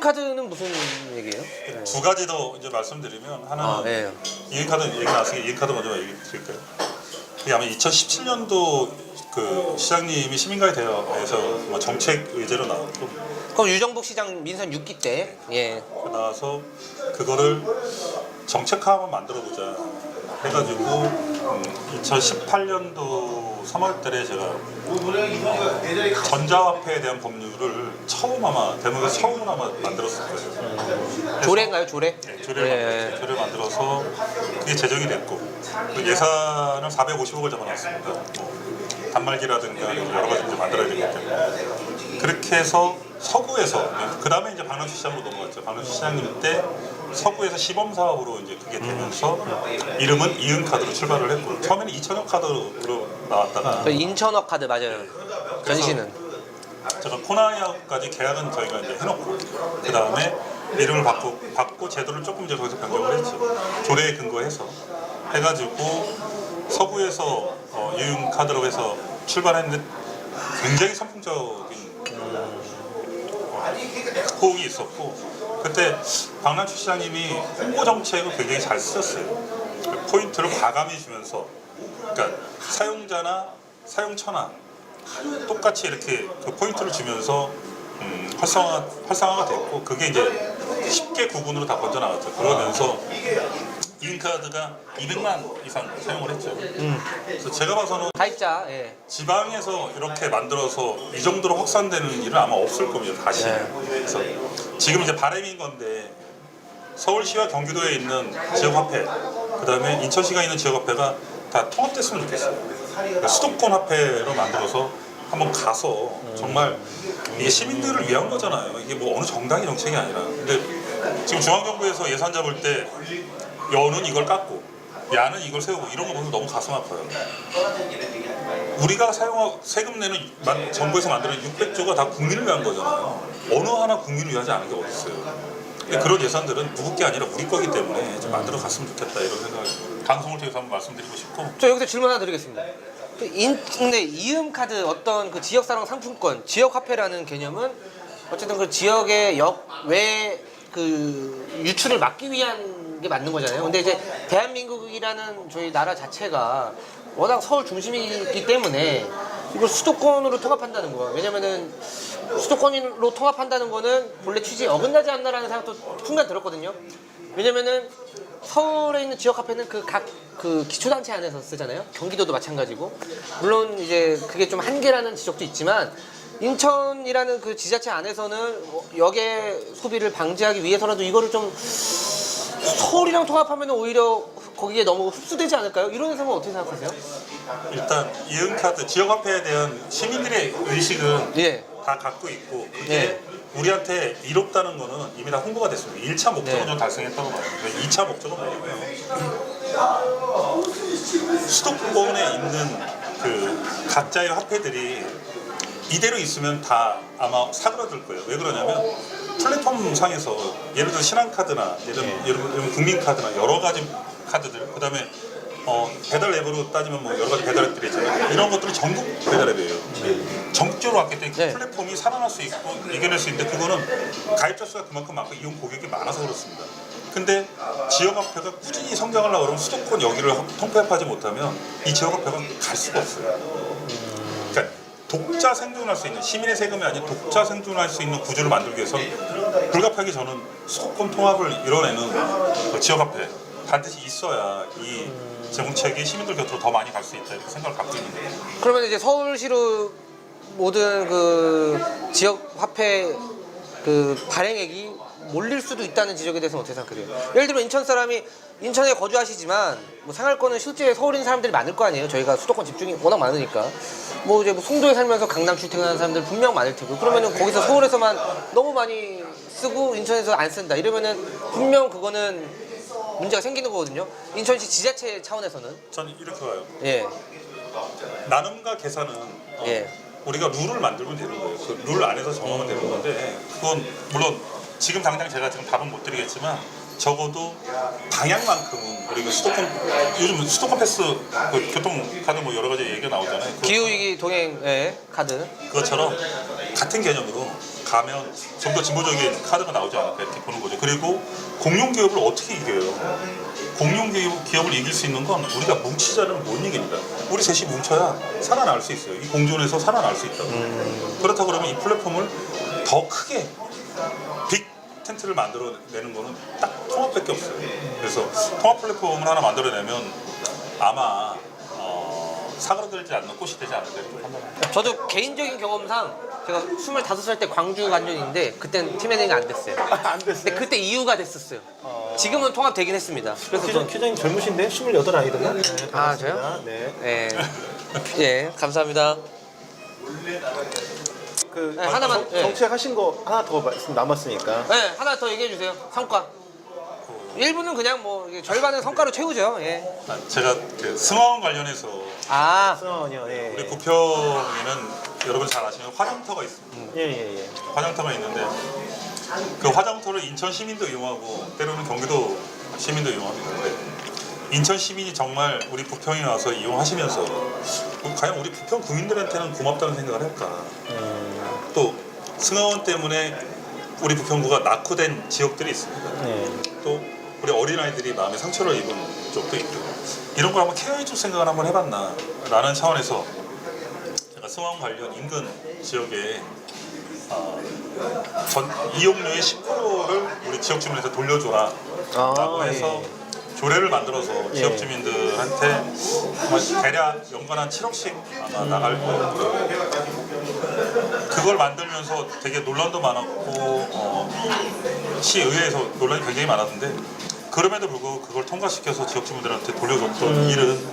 이음카드는 무슨 얘기예요? 두 가지 더 이제 말씀드리면 하나는 네. 이음카드 얘기 나왔으니까 이음카드 먼저 얘기 드릴까요? 이게 아마 2017년도 그 시장님이 시민과의 대화에서 뭐 정책 의제로 나왔고, 그럼 유정복 시장 민선 6기 때 예. 나와서 그거를 정책화 한번 만들어보자 해가지고 2018년도 3월달에 제가 전자화폐에 대한 법률을 처음 아마 대목에서 처음 아마 만들었을 거예요. 조례인가요, 조례? 네, 조례를 만들어서 그게 제정이 됐고, 그 예산을 450억을 잡아놨습니다. 뭐 단말기라든가 여러 가지 이제 만들어야 되기 때문에 그렇게 해서 서구에서 그 다음에 이제 박남수 시장으로 넘어갔죠. 박남수 시장님 때 서구에서 시범 사업으로 이제 그게 되면서 이름은 이음카드로 출발을 했고, 처음에는 2천억 카드로 나왔다가 인천억 카드 맞아요. 전시는. 제가 코나이아까지 계약은 저희가 이제 해놓고 그 다음에 이름을 바꾸고 제도를 조금 이제 거기서 변경을 했죠. 조례에 근거해서 해가지고 서구에서 이음카드로 해서 출발했는데 굉장히 선풍적인 호응이 있었고, 그때 박남수 시장님이 홍보 정책을 굉장히 잘 쓰셨어요. 포인트를 과감히 주면서, 그러니까 사용자나 사용처나 똑같이 이렇게 그 포인트를 주면서 활성화가 됐고, 그게 이제 쉽게 구분으로 다 번져나갔죠. 그러면서 이음카드가 200만 이상 사용을 했죠. 그래서 제가 봐서는 가입자. 예. 지방에서 이렇게 만들어서 이 정도로 확산되는 일은 아마 없을 겁니다. 다시. 그래서 지금 이제 바람인 건데, 서울시와 경기도에 있는 지역화폐, 그 다음에 인천시가 있는 지역화폐가 다 통합됐으면 좋겠어요. 그러니까 수도권 화폐로 만들어서 한번 가서 정말 이게 시민들을 위한 거잖아요. 이게 뭐 어느 정당의 정책이 아니라. 근데 지금 중앙정부에서 예산 잡을 때 여는 이걸 깎고 야는 이걸 세우고 이런 거 보면 너무 가슴 아파요. 우리가 세금 내는 정부에서 만드는 600조가 다 국민을 위한 거잖아요. 어느 하나 국민을 위하지 않은 게 어디 있어요. 그런 예산들은 누구 게 아니라 우리 거기 때문에 좀 만들어 갔으면 좋겠다, 이런 생각을 방송을 통해서 한번 말씀드리고 싶고. 저 여기서 질문 하나 드리겠습니다. 근데 이음카드 어떤 그 지역사랑 상품권, 지역화폐라는 개념은 어쨌든 그 지역의 역외 그 유출을 막기 위한 게 맞는 거잖아요. 근데 이제 대한민국이라는 저희 나라 자체가 워낙 서울 중심이기 때문에 이걸 수도권으로 통합한다는 거예요. 왜냐면은 수도권으로 통합한다는 거는 본래 취지에 어긋나지 않나라는 생각도 순간 들었거든요. 왜냐면은 서울에 있는 지역화폐는 그 각 그 기초단체 안에서 쓰잖아요. 경기도도 마찬가지고. 물론 이제 그게 좀 한계라는 지적도 있지만, 인천이라는 그 지자체 안에서는 역의 소비를 방지하기 위해서라도 이거를 좀 서울이랑 통합하면 오히려 거기에 너무 흡수되지 않을까요? 이런 생각은 어떻게 생각하세요? 일단 이음카드 지역화폐에 대한 시민들의 의식은 예. 다 갖고 있고, 그게 예. 우리한테 이롭다는 거는 이미 다 홍보가 됐습니다. 1차 목적은 좀 달성했다고 봐요. 2차 목적은 뭐냐면 수도권에 있는 그 각자의 화폐들이 이대로 있으면 다 아마 사그라들 거예요. 왜 그러냐면 플랫폼 상에서 예를 들어 신한카드나 예를 국민카드나 여러 가지 카드들, 그 다음에 배달 앱으로 따지면 뭐 여러 가지 배달 앱들이 있잖아요. 이런 것들은 전국 배달 앱이에요. 전국적으로 왔기 때문에 그 플랫폼이 살아날 수 있고 이겨낼 수 있는데, 그거는 가입자 수가 그만큼 많고 이용 고객이 많아서 그렇습니다. 근데 지역화폐가 꾸준히 성장하려고 그러면 수도권 여기를 통폐합하지 못하면 이 지역화폐가 갈 수가 없어요. 그러니까 독자 생존할 수 있는, 시민의 세금이 아닌 독자 생존할 수 있는 구조를 만들기 위해서 불가피하게 저는 수도권 통합을 이뤄내는 그 지역화폐 반드시 있어야 이 정책이 시민들 곁으로 더 많이 갈 수 있다, 이렇게 생각을 갖고 있는 거예요. 그러면 이제 서울시로 모든 그 지역 화폐 그 발행액이 몰릴 수도 있다는 지적에 대해서는 어떻게 생각해요? 예를 들면 인천 사람이 인천에 거주하시지만 뭐 생활권은 실제 서울에 있는 사람들이 많을 거 아니에요. 저희가 수도권 집중이 워낙 많으니까. 뭐 이제 뭐 송도에 살면서 강남 출퇴근하는 사람들 분명 많을 테고, 그러면은 거기서 서울에서만 너무 많이 쓰고 인천에서 안 쓴다 이러면은 분명 그거는 문제가 생기는 거거든요. 인천시 지자체 차원에서는. 저는 이렇게 봐요. 예. 나눔과 계산은 예. 우리가 룰을 만들면 되는 거예요. 그 룰 안에서 정하면 되는 건데, 그건 물론 지금 당장 제가 지금 답은 못 드리겠지만 적어도 방향만큼은 우리가 요즘 수도권 패스, 그 교통카드 뭐 여러 가지 얘기가 나오잖아요. 기후위기 동행 카드. 그것처럼 같은 개념으로 가면 좀 더 진보적인 카드가 나오지 않을까 이렇게 보는 거죠. 그리고 공룡 기업을 어떻게 이겨요? 공룡 기업을 이길 수 있는 건 우리가 뭉치자는 못 이깁니다. 우리 셋이 뭉쳐야 살아날 수 있어요. 이 공존에서 살아날 수 있다고. 그렇다 그러면 이 플랫폼을 더 크게 빅 텐트를 만들어내는 거는 딱 통합밖에 없어요. 그래서 통합 플랫폼을 하나 만들어내면 아마 사그라들지 않는 꽃이 되지 않을까 이렇게 판단합니다. 저도 개인적인 경험상 제가 25살 때 광주 간전인데 그때는 팀 매니저가 안 됐어요. 안 됐어요? 근데 그때 이유가 됐었어요. 지금은 통합되긴 했습니다. 그래서 큐장님 젊으신데? 28 아이든가? 네, 아, 반갑습니다. 저요? 네. 예, 예, 감사합니다. 그 네, 하나만, 예. 정책 하신 거 하나 더 말씀 남았으니까. 네, 하나 더 얘기해 주세요. 성과. 1부는 그냥 뭐 이게 절반은 성과로 채우죠. 예. 제가 그 승화원 관련해서 아, 승원이요. 예. 우리 부평에는 여러분 잘 아시는 화장터가 있습니다. 예. 화장터가 있는데 그 화장터를 인천 시민도 이용하고 때로는 경기도 시민도 이용합니다. 근데 인천 시민이 정말 우리 부평에 와서 이용하시면서 과연 우리 부평 구민들한테는 고맙다는 생각을 할까? 또 승하원 때문에 우리 부평구가 낙후된 지역들이 있습니다. 또 우리 어린아이들이 마음에 상처를 입은 쪽도 있고 이런 걸 한번 케어해줄 생각을 한번 해봤나 라는 차원에서 제가 승하원 관련 인근 지역에 전 이용료의 10%를 우리 지역 주민한테 돌려줘라 라고 해서 조례를 만들어서 지역 주민들한테 정말 대략 연간 한 7억씩 아마 나갈 거예요. 그걸 만들면서 되게 논란도 많았고 시의회에서 논란이 굉장히 많았는데 그럼에도 불구하고 그걸 통과시켜서 지역 주민들한테 돌려줬던 일은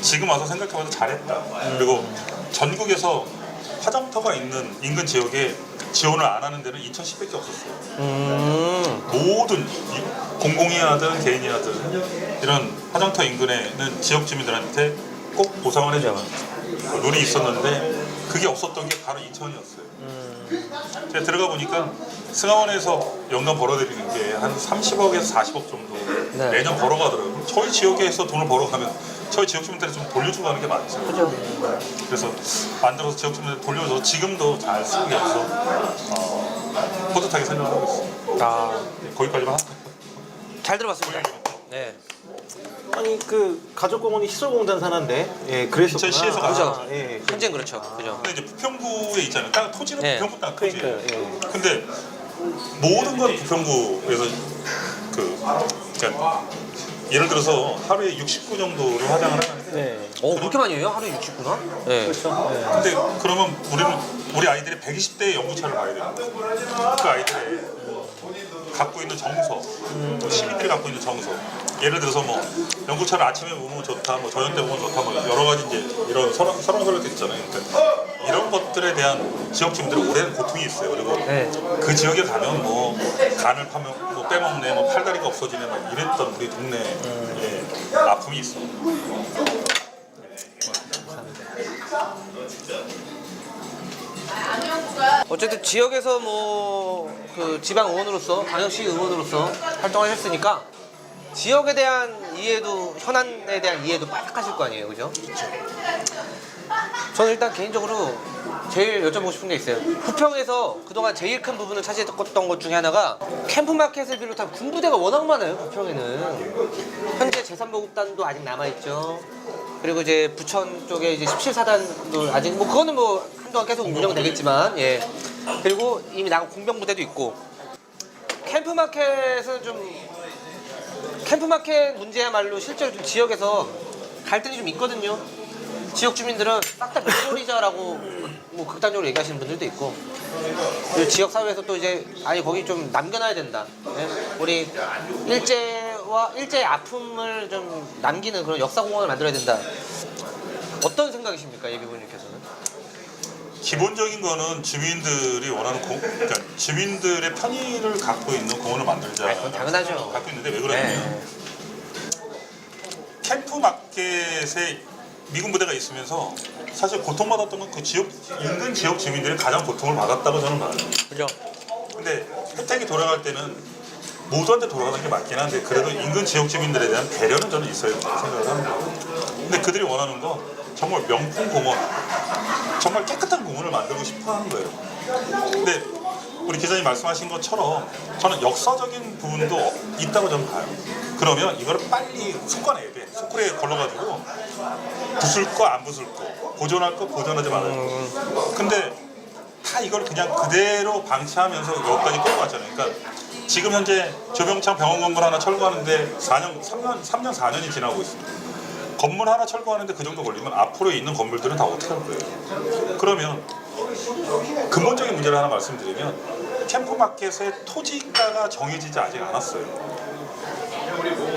지금 와서 생각해봐도 잘했다. 그리고 전국에서 화장터가 있는 인근 지역에 지원을 안 하는 데는 인천시밖에 없었어요. 모든 공공이 하든 개인이 하든 이런 화장터 인근에는 지역 주민들한테 꼭 보상을 해주는 룰이 있었는데 그게 없었던 게 바로 인천이었어요. 제가 들어가 보니까 승하원에서 연간 벌어들이는 게 한 30억에서 40억 정도 네. 매년 벌어가더라고요. 저희 지역에서 돈을 벌어가면 저희 지역 주민들한테 좀 돌려주고 하는 게 많죠. 그래서 만들어서 지역 주민들 돌려서 지금도 잘 쓰고 계셔서 뿌듯하게 생각하고 있습니다. 아, 거기까지만 할까요? 잘 들어봤습니다. 네. 아니 그 가족공원이 시설공단 산하인데 그랬었구나. 인천시에서 그죠. 예. 현재는 그렇죠. 그죠. 근데 이제 부평구에 있잖아요. 땅 토지는 네. 부평구 땅 토지예요. 그러니까요. 근데 모든 건 부평구에서 그러니까 예를 들어서 하루에 60구 정도를 화장을 하는데 네. 그렇게 많이 해요? 하루에 60구나? 네. 그렇죠. 네. 근데 그러면 우리 아이들이 120대의 연구차를 봐야 돼요. 그 아이들의 갖고 있는 정서, 시민들이 갖고 있는 정서. 예를 들어서 뭐 연구차를 아침에 먹으면 좋다, 뭐 저녁 때 먹으면 좋다, 뭐 여러 가지 이제 이런 설왕설래도 있잖아요. 그러니까 이런 것들에 대한 지역 주민들의 오랜 고통이 있어요. 그리고 네. 그 지역에 가면 뭐 간을 파면 뭐 빼먹네, 뭐 팔다리가 없어지네, 막 이랬던 우리 동네에 아픔이 있어. 어쨌든 지역에서 뭐 그 지방 의원으로서 광역시 의원으로서 활동을 하셨으니까 지역에 대한 이해도 현안에 대한 이해도 빠삭하실 거 아니에요, 그죠? 저는 일단 개인적으로 제일 여쭤보고 싶은 게 있어요. 부평에서 그동안 제일 큰 부분을 차지했던 것 중에 하나가 캠프마켓을 비롯한 군부대가 워낙 많아요, 부평에는. 현재 제3보급단도 아직 남아있죠. 그리고 이제 부천 쪽에 이제 17사단도 아직 뭐 그거는 뭐 한동안 계속 운영되겠지만, 예. 그리고 이미 나간 공병부대도 있고. 캠프마켓은 좀 캠프마켓 문제야말로 실제로 좀 지역에서 갈등이 좀 있거든요. 지역 주민들은 싹 다 별소리자라고 뭐 극단적으로 얘기하시는 분들도 있고, 그리고 지역 사회에서 또 이제 아니 거기 좀 남겨놔야 된다. 예? 우리 일제의 아픔을 좀 남기는 그런 역사공원을 만들어야 된다. 어떤 생각이십니까, 예비부님께서는? 기본적인 거는 주민들이 원하는 그러니까 주민들의 편의를 갖고 있는 공원을 만들자. 그건 당연하죠. 갖고 있는데 왜 그러냐면 캠프 마켓에 미군 부대가 있으면서 사실 고통받았던 건 그 지역 인근 지역 주민들이 가장 고통을 받았다고 저는 봐요. 그죠? 근데 혜택이 돌아갈 때는 모두한테 돌아가는 게 맞긴 한데 그래도 인근 지역 주민들에 대한 배려는 저는 있어야 된다고 생각을 하는 거예요. 근데 그들이 원하는 건 정말 명품 공원, 정말 깨끗한 공원을 만들고 싶어 하는 거예요. 근데 우리 기자님 말씀하신 것처럼 저는 역사적인 부분도 있다고 저는 봐요. 그러면 이거를 빨리 솎아내야 돼. 소쿠리에 걸러가지고 부술 거 안 부술 거, 보존할 거 보존하지 말아야 거. 근데 다 이걸 그냥 그대로 방치하면서 여기까지 끌고 왔잖아요. 그러니까 지금 현재 조병창 병원 건물 하나 철거하는데 3년 4년이 지나고 있습니다. 건물 하나 철거하는데 그 정도 걸리면 앞으로 있는 건물들은 다 어떻게 할 거예요? 그러면 근본적인 문제를 하나 말씀드리면 캠프마켓의 토지가가 정해지지 아직 않았어요.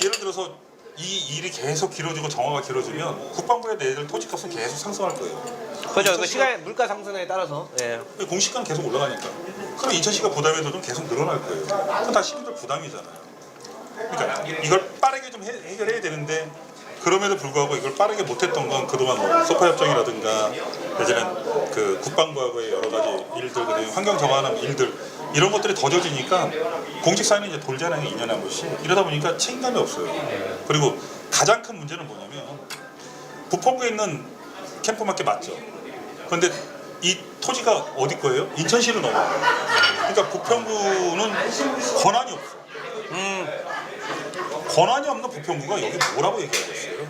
예를 들어서 이 일이 계속 길어지고 정화가 길어지면 국방부에 내줄 토지값은 계속 상승할 거예요. 그죠. 그 시간 물가 상승에 따라서. 예. 공시가는 계속 올라가니까. 그럼 인천시가 부담해도 좀 계속 늘어날 거예요. 그건 다 시민들 부담이잖아요. 그러니까 이걸 빠르게 좀 해결해야 되는데 그럼에도 불구하고 이걸 빠르게 못했던 건 그동안 뭐 소파 협정이라든가 예전엔 그 국방부하고의 여러 가지 일들, 그리고 환경 정화하는 일들 이런 것들이 더뎌지니까 공직 사회는 이제 돌잖아요. 2년에 한 번씩. 이러다 보니까 책임감이 없어요. 그리고 가장 큰 문제는 뭐냐면 부평구에 있는 캠프마켓 맞죠? 그런데 이 토지가 어디 거예요? 인천시로 넘어가요. 그러니까 부평구는 권한이 없어. 권한이 없는 부평구가 여기 뭐라고 얘기하겠어요?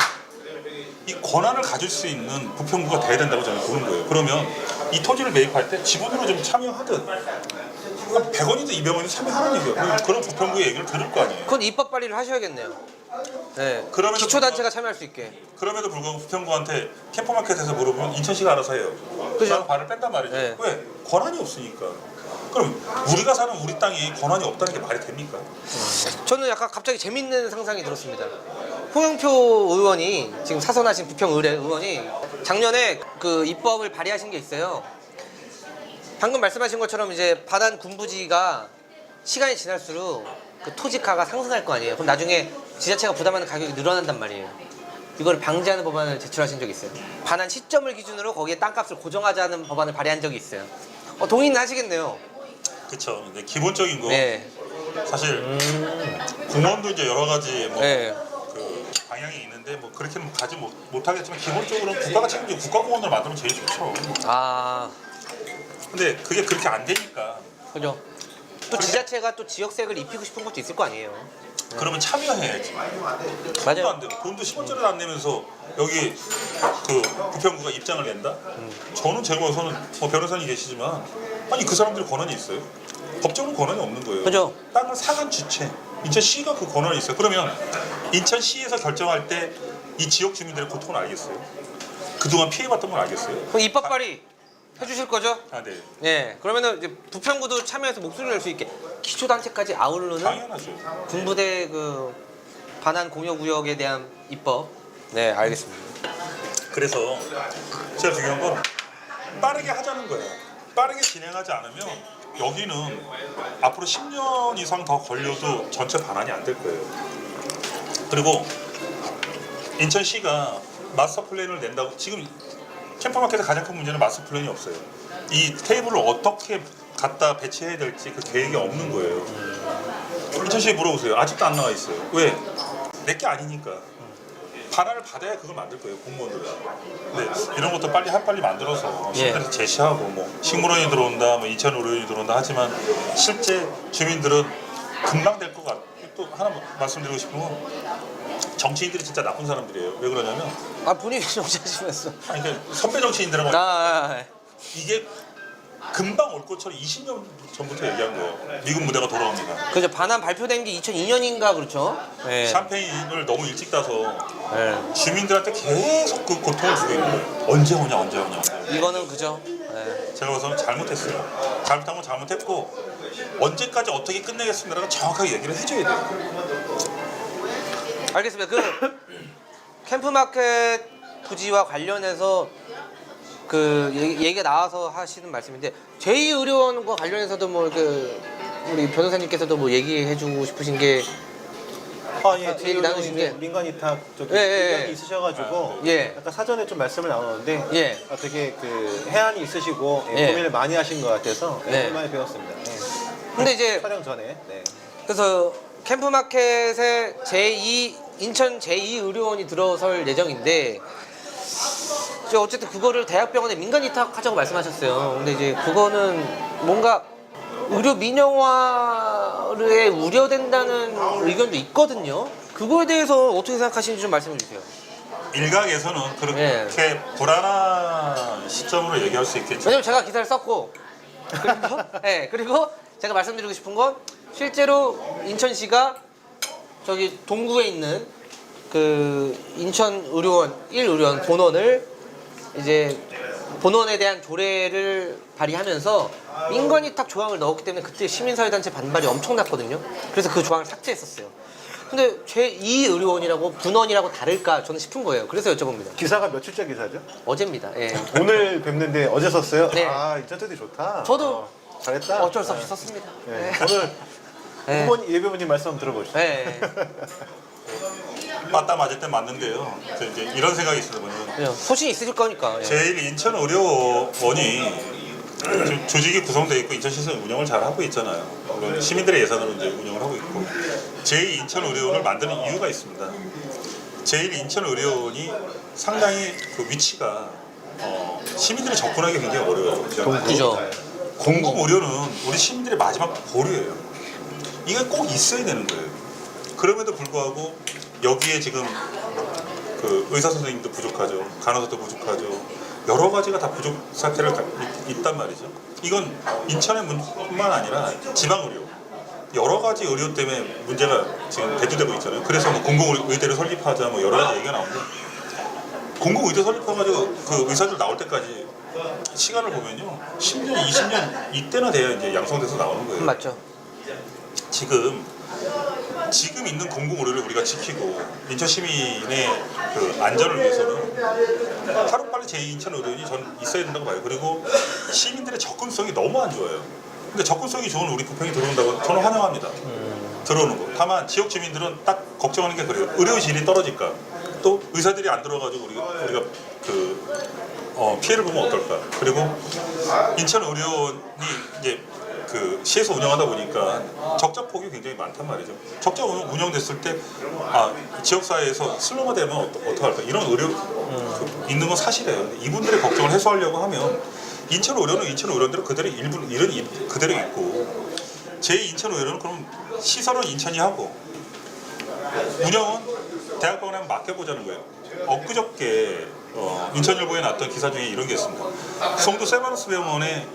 이 권한을 가질 수 있는 부평구가 돼야 된다고 저는 보는 거예요. 그러면 이 토지를 매입할 때 지분으로 좀 참여하든 100원이든 200원이든 참여하는 얘기예요. 그런 부평구의 얘기를 들을 거 아니에요. 그건 입법 발의를 하셔야겠네요. 네. 그럼에도 기초단체가 참여할 수 있게. 그럼에도 불구하고 부평구한테 캠프마켓에서 물어보면 인천시가 알아서 해요. 그래서 발을 뺀단 말이죠. 네. 왜? 권한이 없으니까. 그럼 우리가 사는 우리 땅에 권한이 없다는 게 말이 됩니까? 저는 약간 갑자기 재밌는 상상이 들었습니다. 홍영표 의원이 지금 사선하신 부평의회 의원이 작년에 그 입법을 발의하신 게 있어요. 방금 말씀하신 것처럼 이제 바단 군부지가 시간이 지날수록 그 토지가가 상승할 거 아니에요. 그럼 나중에 지자체가 부담하는 가격이 늘어난단 말이에요. 이걸 방지하는 법안을 제출하신 적이 있어요. 반환 시점을 기준으로 거기에 땅값을 고정하자는 법안을 발의한 적이 있어요. 동의는 하시겠네요. 그렇죠. 근데 기본적인 거 네. 사실 공원도 이제 여러 가지 뭐 네. 그 방향이 있는데 뭐 그렇게는 가지 못하겠지만 기본적으로는 국가가 책임지고 국가공원을 만들면 제일 좋죠. 아, 근데 그게 그렇게 안 되니까 그죠. 또 지자체가 또 지역색을 입히고 싶은 것도 있을 거 아니에요. 그러면 참여해야지. 돈도 맞아요. 안 되고 돈도 10원짜리도 안 내면서 여기 그 부평구가 입장을 낸다? 저는 제가 봐서는 뭐 변호사님 계시지만 아니 그 사람들이 권한이 있어요? 법적으로 권한이 없는 거예요. 그죠. 땅을 사간 주체 인천시가 그 권한이 있어요. 그러면 인천시에서 결정할 때 이 지역 주민들의 고통을 알겠어요? 그동안 피해봤던 걸 알겠어요? 그럼 입법 발의 해주실 거죠? 아, 네. 네. 그러면은 이제 부평구도 참여해서 목소리를 낼 수 있게 기초단체까지 아우르는 당연하죠. 군부대 그 반환 공여구역에 대한 입법. 네, 알겠습니다. 그래서 제가 중요한 건 빠르게 하자는 거예요. 빠르게 진행하지 않으면 여기는 앞으로 10년 이상 더 걸려도 전체 반환이 안 될 거예요. 그리고 인천시가 마스터 플랜을 낸다고 지금 캠프마켓의 가장 큰 문제는 마스터 플랜이 없어요. 이 테이블을 어떻게 갖다 배치해야 될지 그 계획이 없는 거예요. 인천시에 물어보세요. 아직도 안 나와 있어요. 왜? 내게 아니니까. 반환을 받아야 그걸 만들 거예요, 공무원들은. 근데 이런 것도 빨리 만들어서 시민들한테 제시하고 뭐 식물원이 들어온다, 뭐 2천 의료원이 들어온다 하지만 실제 주민들은 금방 될 것 같아요. 또 하나 말씀드리고 싶은 건 정치인들이 진짜 나쁜 사람들이에요. 왜 그러냐면 분위기 좀 짜시면서. 아니, 그러니까 선배 정치인들하고 이게 금방 올 것처럼 20년 전부터 얘기한 거예요. 미군 무대가 돌아옵니다. 그죠. 반환 발표된 게 2002년인가 그렇죠? 네. 샴페인을 너무 일찍 따서 네. 주민들한테 계속 그 고통을 주고 있는 거예요. 언제 오냐. 이거는 그죠. 네. 제가 봐서는 잘못했어요. 잘못한 건 잘못했고 언제까지 어떻게 끝내겠습니다라고 정확하게 얘기를 해줘야 돼요. 알겠습니다. 그 캠프마켓 부지와 관련해서 그 얘기가 나와서 하시는 말씀인데 제2의료원과 관련해서도 뭐 그 우리 변호사님께서도 뭐 얘기해주고 싶으신 게 얘기 나누신 게 민간 위탁 저기 예, 의견이 예. 있으셔가지고 예. 약간 사전에 좀 말씀을 나눴는데 예. 되게 그 해안이 있으시고 예. 고민을 많이 하신 것 같아서 네. 많이 배웠습니다. 근데 이제 촬영 전에. 네. 그래서 캠프마켓에 인천 제2의료원이 들어설 예정인데 이제 어쨌든 그거를 대학병원에 민간 위탁하자고 말씀하셨어요. 근데 이제 그거는 뭔가 의료 민영화에 우려된다는 의견도 있거든요. 그거에 대해서 어떻게 생각하시는지 좀 말씀해 주세요. 일각에서는 그렇게 불안한 시점으로 얘기할 수 있겠죠. 왜냐면 제가 기사를 썼고 그리고, 네, 그리고 제가 말씀드리고 싶은 건 실제로 인천시가 저기 동구에 있는 그 인천의료원 1의료원 본원을 이제 본원에 대한 조례를 발의하면서 민간위탁 조항을 넣었기 때문에 그때 시민사회단체 반발이 엄청났거든요. 그래서 그 조항을 삭제했었어요. 근데 제2의료원이라고 분원이라고 다를까 저는 싶은 거예요. 그래서 여쭤봅니다. 기사가 며칠째 기사죠? 어제입니다. 예. 오늘 뵙는데 어제 썼어요? 네. 아, 인천TV 좋다. 저도 잘했다. 어쩔 수 없이 썼습니다. 네. 네. 오늘 네. 후보님, 예배부님 말씀 한번 들어보시죠. 네. 맞다 맞을 때 맞는데요. 저 이제 이런 생각이 있어요. 뭐냐면 그냥 소신이 있으실 거니까. 예. 제일 인천의료원이 조직이 구성되어 있고 인천시에서 운영을 잘 하고 있잖아요. 물론 시민들의 예산으로 이제 운영을 하고 있고 제2인천의료원을 만드는 이유가 있습니다. 제1인천의료원이 상당히 그 위치가 시민들이 접근하기 굉장히 어려워요. 그죠. 공공의료는 우리 시민들의 마지막 보루예요. 이게 꼭 있어야 되는 거예요. 그럼에도 불구하고 여기에 지금 그 의사 선생님도 부족하죠. 간호사도 부족하죠. 여러 가지가 다 부족 사태를 있단 말이죠. 이건 인천의 문제뿐만 아니라 지방 의료 여러 가지 의료 때문에 문제가 지금 대두되고 있잖아요. 그래서 뭐 공공의대를 설립하자 뭐 여러 가지 얘기가 나오는데 공공의대 설립해가지고 그 의사들 나올 때까지 시간을 보면요 10년, 20년 이때나 돼야 이제 양성돼서 나오는 거예요. 맞죠. 지금 있는 공공의료를 우리가 지키고 인천 시민의 그 안전을 위해서는 하루빨리 제2인천의료원이 저는 있어야 된다고 봐요. 그리고 시민들의 접근성이 너무 안 좋아요. 근데 접근성이 좋은 우리 부평이 들어온다고 저는 환영합니다. 들어오는 거. 다만 지역 주민들은 딱 걱정하는 게 그래요. 의료 질이 떨어질까? 또 의사들이 안 들어가지고 우리가 그 피해를 보면 어떨까? 그리고 인천의료원이 이제 그 시에서 운영하다 보니까 적자 폭이 굉장히 많단 말이죠. 적자 운영됐을 때 지역사회에서 슬럼화되면 어떡할까 이런 의료 있는 건 사실이에요. 이분들의 걱정을 해소하려고 하면 인천의료는 인천의료원대로 그대로 일은 그대로 있고 제2인천의료는 그럼 시설은 인천이 하고 운영은 대학병원에 맡겨보자는 거예요. 엊그저께 인천일보에 났던 기사 중에 이런 게 있습니다. 송도 세바로스 병원에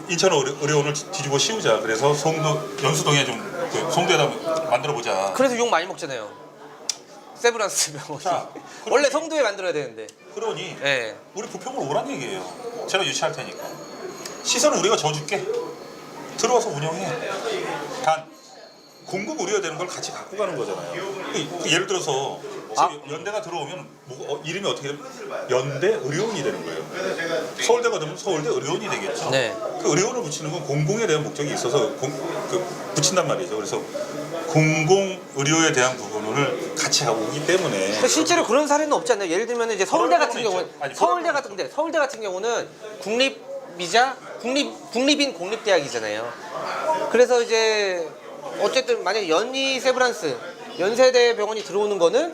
인천의료원을 뒤집어 씌우자. 그래서 송도 연수동에 좀 그 송도에다 만들어 보자. 그래서 욕 많이 먹잖아요. 세브란스 병원이. 자, 원래 성도에 만들어야 되는데. 그러니 예. 우리 부평으로 오란 얘기예요. 제가 유치할 테니까. 시설은 우리가 줘줄게. 들어와서 운영해. 단 공공의료가 되는 걸 같이 갖고 가는 거잖아요. 예를 들어서 연대가 들어오면 이름이 어떻게 되면 연대 의료원이 되는 거예요. 서울대가 되면 서울대 의료원이 되겠죠. 네. 그 의료원을 붙이는 건 공공에 대한 목적이 있어서 붙인단 말이죠. 그래서 공공의료에 대한 부분을 같이 하고 오기 때문에 근데 실제로 그런 사례는 없지 않나요? 예를 들면 이제 서울대 같은 있죠. 경우는 아니, 서울대 같은 경우는 국립인 공립대학이잖아요. 그래서 이제 어쨌든 만약에 연세대 병원이 들어오는 거는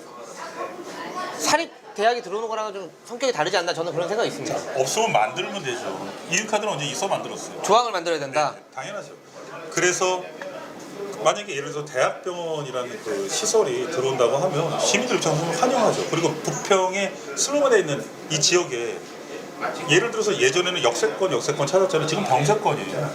사립 대학이 들어오는 거랑은 좀 성격이 다르지 않나 저는 그런 생각이 있습니다. 없으면 만들면 되죠. 이윤카드는 언제 있어 만들었어요. 조항을 만들어야 된다. 네, 당연하죠. 그래서 만약에 예를 들어서 대학병원이라는 그 시설이 들어온다고 하면 시민들 입장에서는 환영하죠. 그리고 부평에 슬럼화되어 있는 이 지역에 예를 들어서 예전에는 역세권 찾았잖아요. 지금 병세권이에요.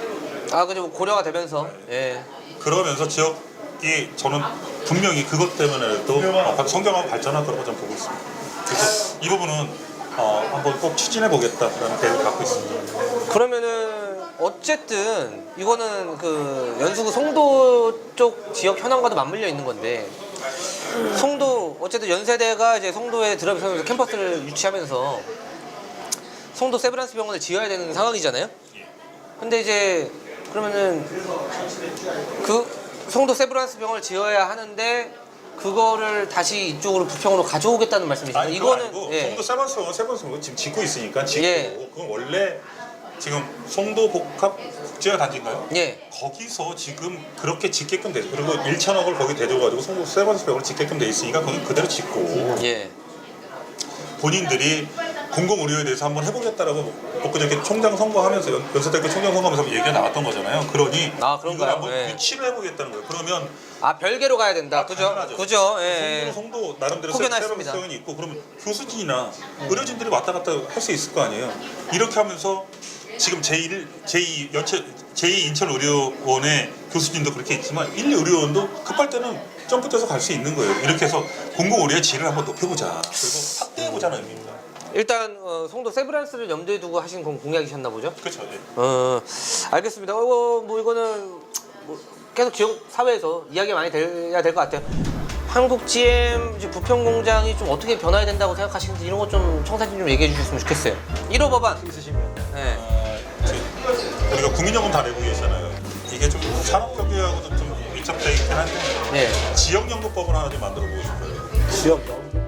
그죠. 고려가 되면서. 예. 그러면서 지역이 저는 분명히 그것 때문에도 성장하고 발전할 거라고 저는 보고 있습니다. 그래서 이 부분은 한번 꼭 추진해 보겠다라는 계획을 갖고 있습니다. 그러면은 어쨌든 이거는 그 연수구 송도 쪽 지역 현황과도 맞물려 있는 건데 송도 어쨌든 연세대가 이제 송도에 들어서면서 캠퍼스를 유치하면서 송도 세브란스 병원을 지어야 되는 상황이잖아요. 근데 이제 그러면은 그 송도 세브란스 병원을 지어야 하는데 그거를 다시 이쪽으로 부평으로 가져오겠다는 말씀이시죠? 아니 이거는 아니고 예. 송도 세번스병원 지금 짓고 있으니까 짓고 예. 그건 원래 지금 송도 복합 국제화 단지인가요? 예. 거기서 지금 그렇게 짓게끔 돼 그리고 1,000억을 거기 대줘가지고 송도 세번스병원을 짓게끔 돼 있으니까 거기 그대로 짓고 예. 본인들이 공공 의료에 대해서 한번 해보겠다라고 엊그저께 총장 선거하면서 연세대학교 총장 선거하면서 얘기가 나왔던 거잖아요. 그러니 아, 그런가요? 이걸 한번 네. 유치를 해보겠다는 거예요. 그러면 아, 별개로 가야 된다. 그죠? 당연하죠. 그죠? 예. 송도 나름대로 후견했습니다. 세분성이 있고 그러면 교수진이나 의료진들이 왔다 갔다 할 수 있을 거 아니에요. 이렇게 하면서 지금 제2 인천의료원의 교수진도 그렇게 있지만 1, 2의료원도 급할 때는 점프돼서 갈 수 있는 거예요. 이렇게 해서 공공의료의 질을 한번 높여보자. 그리고 확대해보자는 의미입니다. 일단 송도 세브란스를 염두에 두고 하신 공약이셨나 보죠? 그렇죠. 예. 알겠습니다. 뭐 이거는 뭐 계속 지역 사회에서 이야기가 많이 돼야 될 것 같아요. 한국 GM 이제 부평 공장이 좀 어떻게 변화해야 된다고 생각하시는지 이런 거 좀 청사진 좀 얘기해 주셨으면 좋겠어요. 1호 법안 있으시면. 네. 우리가 국민연금 다 내고 계시잖아요. 이게 좀 산업경제하고도 좀 밀접되어 있긴 한데 네. 지역연금법을 하나 좀 만들어 보고 싶어요. 지역 연금